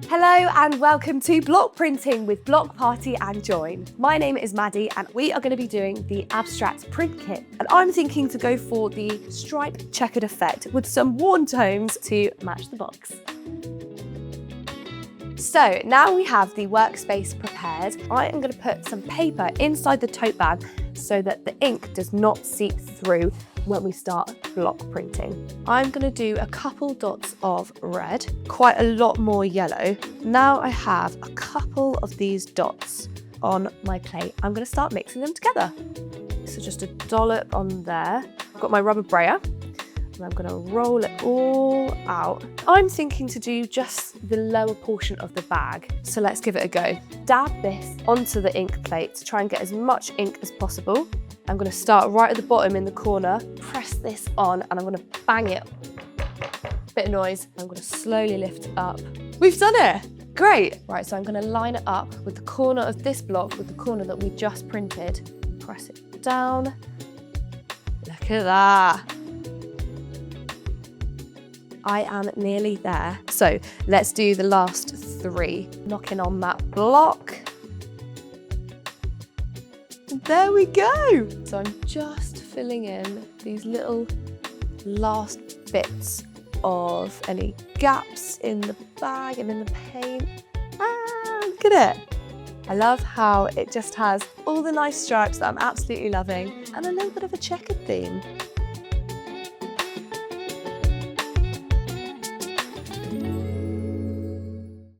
Hello and welcome to Block Printing with Block Party and Join. My name is Maddie and we are going to be doing the abstract print kit. And I'm thinking to go for the striped checkered effect with some warm tones to match the box. So now we have the workspace prepared, I am going to put some paper inside the tote bag so that the ink does not seep through when we start block printing. I'm going to do a couple dots of red, quite a lot more yellow. Now I have a couple of these dots on my plate. I'm going to start mixing them together. So just a dollop on there. I've got my rubber brayer. And I'm going to roll it all out. I'm thinking to do just the lower portion of the bag. So let's give it a go. Dab this onto the ink plate to try and get as much ink as possible. I'm going to start right at the bottom in the corner, press this on, and I'm going to bang it. Bit of noise. I'm going to slowly lift it up. We've done it! Great! Right, so I'm going to line it up with the corner of this block with the corner that we just printed. Press it down. Look at that. I am nearly there. So let's do the last three. Knocking on that block. And there we go. So I'm just filling in these little last bits of any gaps in the bag and in the paint. Look at it. I love how it just has all the nice stripes that I'm absolutely loving and a little bit of a checkered theme.